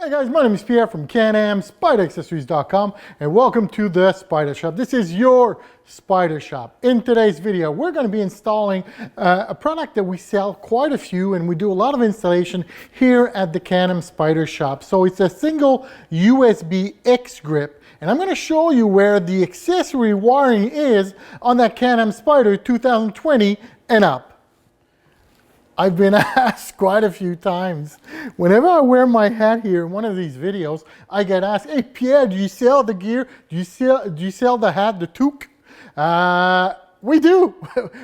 Hey guys, my name is Pierre from Can Am Spyder and welcome to the Spyder Shop. This is your Spyder Shop. In today's video, we're going to be installing a product that we sell quite a few, and we do a lot of installation here at the Can Am Spyder Shop. So it's a single USB X grip, and I'm going to show you where the accessory wiring is on that Can Am Spyder 2020 and up. I've been asked quite a few times. Whenever I wear my hat here in one of these videos, I get asked, "Hey Pierre, do you sell the gear? Do you sell the hat, the toque?" We do.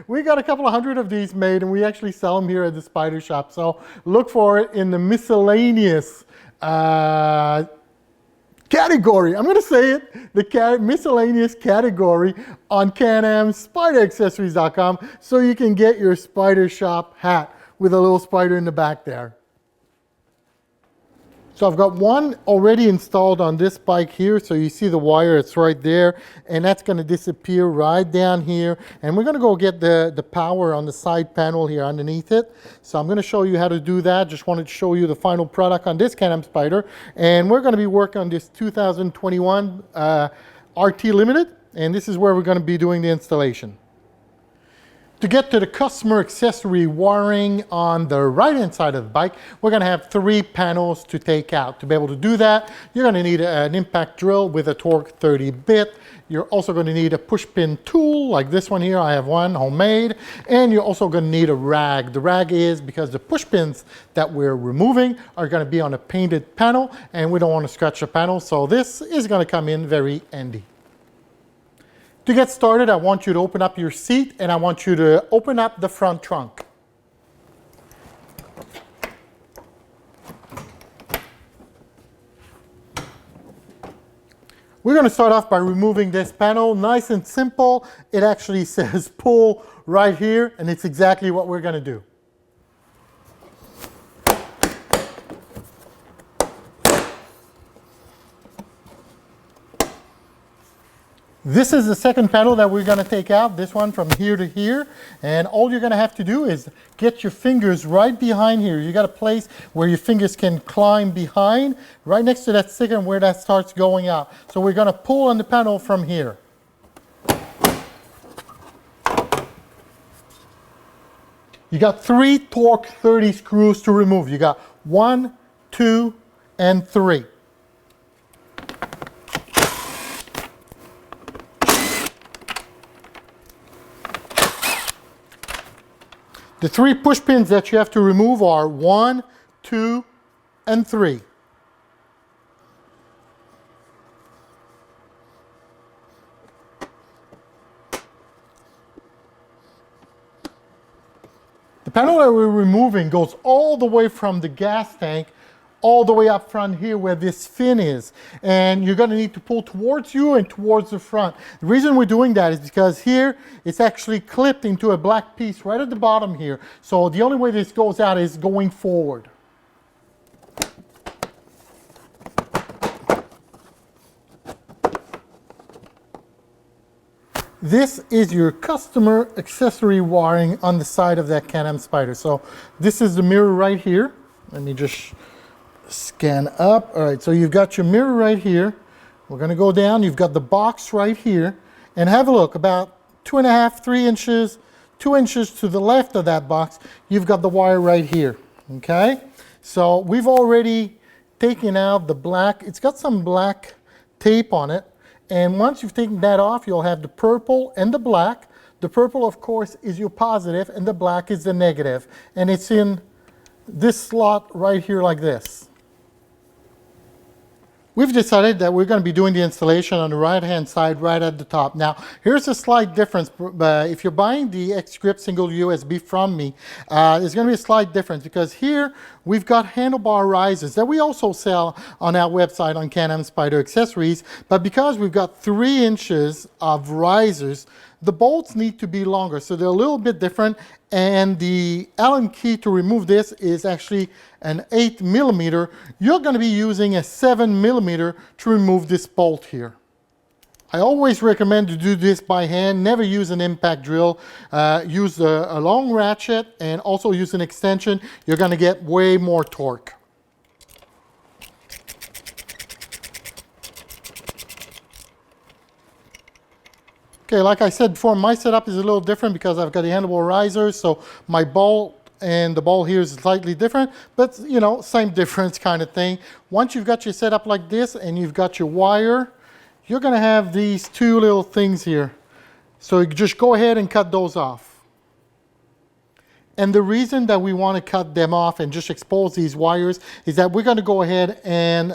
We got a couple of hundred of these made, and we actually sell them here at the Spyder Shop. So look for it in the miscellaneous category. I'm going to say it, the miscellaneous category on CanAmSpyderAccessories.com, so you can get your Spyder Shop hat with a little spider in the back there. So I've got one already installed on this bike here. So you see the wire, it's right there, and that's going to disappear right down here. And we're going to go get the power on the side panel here underneath it. So I'm going to show you how to do that. Just wanted to show you the final product on this Can Am Spyder. And we're going to be working on this 2021 RT Limited. And this is where we're going to be doing the installation. To get to the customer accessory wiring on the right hand side of the bike, we're going to have 3 panels to take out. To be able to do that, you're going to need an impact drill with a torque 30 bit. You're also going to need a push pin tool like this one here. I have one homemade. And you're also going to need a rag. The rag is because the push pins that we're removing are going to be on a painted panel, and we don't want to scratch the panel, so this is going to come in very handy. To get started, I want you to open up your seat, and I want you to open up the front trunk. We're going to start off by removing this panel. Nice and simple. It actually says pull right here, and it's exactly what we're going to do. This is the second panel that we're going to take out, this one from here to here. And all you're going to have to do is get your fingers right behind here. You got a place where your fingers can climb behind, right next to that sticker where that starts going out. So we're going to pull on the panel from here. You got 3 torque 30 screws to remove. You got 1, 2, and 3. The 3 push pins that you have to remove are 1, 2, and 3. The panel that we're removing goes all the way from the gas tank all the way up front here where this fin is, and you're going to need to pull towards you and towards the front. The reason we're doing that is because here it's actually clipped into a black piece right at the bottom here, so the only way this goes out is going forward. This is your customer accessory wiring on the side of that Can Am Spyder. So this is the mirror right here. Let me just scan up. All right, so you've got your mirror right here. We're going to go down. You've got the box right here, and have a look. About 2.5, 3 inches, 2 inches to the left of that box, you've got the wire right here. Okay, so we've already taken out the black. It's got some black tape on it, and once you've taken that off, you'll have the purple and the black. The purple, of course, is your positive, and the black is the negative, and it's in this slot right here like this. We've decided that we're going to be doing the installation on the right-hand side right at the top. Now, here's a slight difference. If you're buying the X-Grip single USB from me, there's going to be a slight difference because here we've got handlebar risers that we also sell on our website on Can Am Spyder Accessories. But because we've got 3 inches of risers, the bolts need to be longer, so they're a little bit different, and the Allen key to remove this is actually an 8 millimeter. You're going to be using a 7 millimeter to remove this bolt here. I always recommend to do this by hand. Never use an impact drill. Use a long ratchet and also use an extension. You're going to get way more torque. Okay, like I said before, my setup is a little different because I've got the handlebar risers, so my bolt and the ball here is slightly different, but you know, same difference kind of thing. Once you've got your setup like this and you've got your wire, you're gonna have these two little things here. So you just go ahead and cut those off. And the reason that we want to cut them off and just expose these wires is that we're going to go ahead and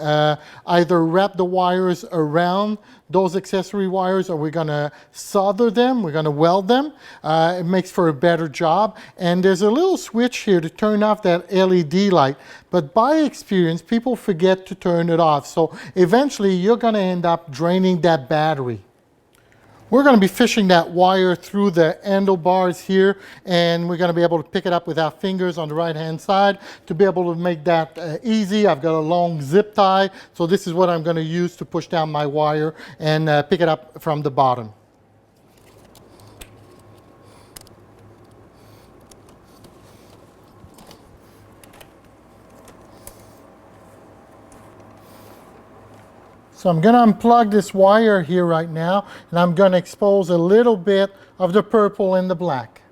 either wrap the wires around those accessory wires, or we're going to solder them, we're going to weld them. It makes for a better job. And there's a little switch here to turn off that LED light. But by experience, people forget to turn it off. So eventually you're going to end up draining that battery. We're going to be fishing that wire through the handlebars here, and we're going to be able to pick it up with our fingers on the right hand side to be able to make that easy. I've got a long zip tie, so this is what I'm going to use to push down my wire and pick it up from the bottom. So I'm going to unplug this wire here right now, and I'm going to expose a little bit of the purple and the black.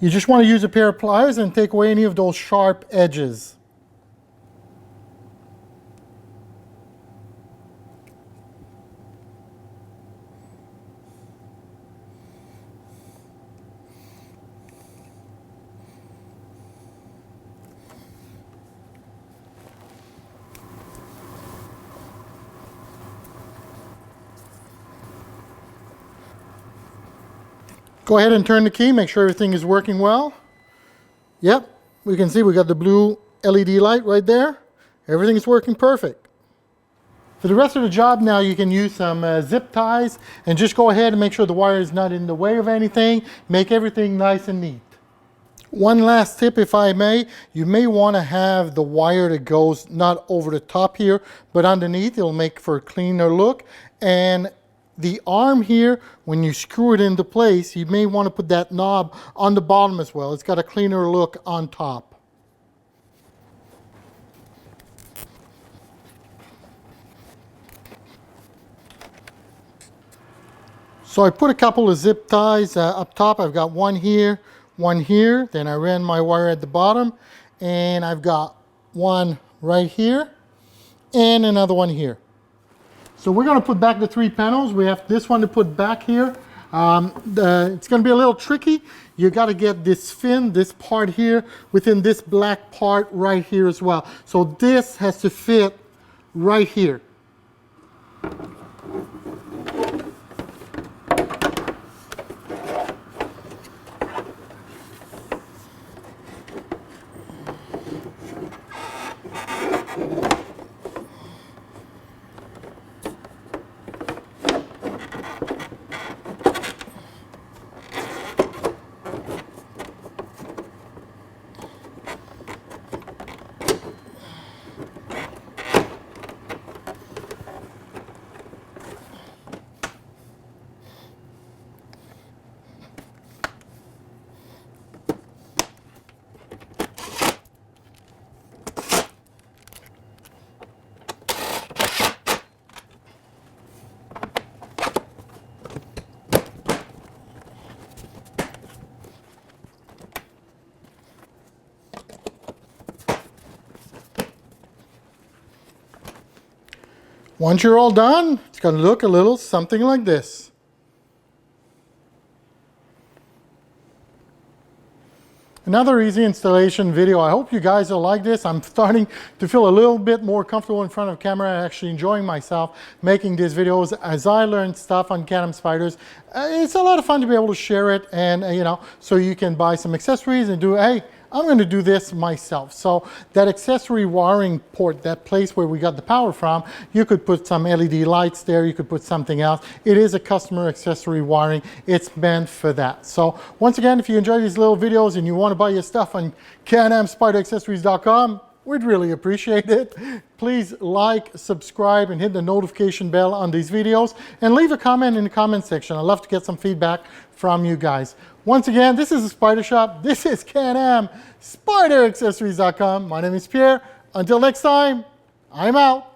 You just want to use a pair of pliers and take away any of those sharp edges. Go ahead and turn the key, make sure everything is working well. Yep, we can see we got the blue LED light right there. Everything is working perfect. For the rest of the job now, you can use some zip ties and just go ahead and make sure the wire is not in the way of anything. Make everything nice and neat. One last tip, if I may, you may want to have the wire that goes not over the top here, but underneath. It'll make for a cleaner look. And the arm here, when you screw it into place, you may want to put that knob on the bottom as well. It's got a cleaner look on top. So I put a couple of zip ties up top. I've got one here, then I ran my wire at the bottom, and I've got one right here and another one here. So we're going to put back the 3 panels. We have this one to put back here. It's going to be a little tricky. You got to get this fin, this part here, within this black part right here as well. So this has to fit right here. Once you're all done, it's going to look a little something like this. Another easy installation video. I hope you guys will like this. I'm starting to feel a little bit more comfortable in front of camera and actually enjoying myself making these videos as I learn stuff on Can Am Spyders. It's a lot of fun to be able to share it, and you know, so you can buy some accessories and do, hey, I'm going to do this myself. So that accessory wiring port, that place where we got the power from, you could put some LED lights there, you could put something else. It is a customer accessory wiring. It's meant for that. So once again, if you enjoy these little videos and you want to buy your stuff on Can Am Spyder accessories.com, we'd really appreciate it. Please like, subscribe, and hit the notification bell on these videos, and leave a comment in the comment section. I'd love to get some feedback from you guys. Once again, this is the Spyder Shop. This is Can Am Spyder accessories.com. My name is Pierre. Until next time, I'm out.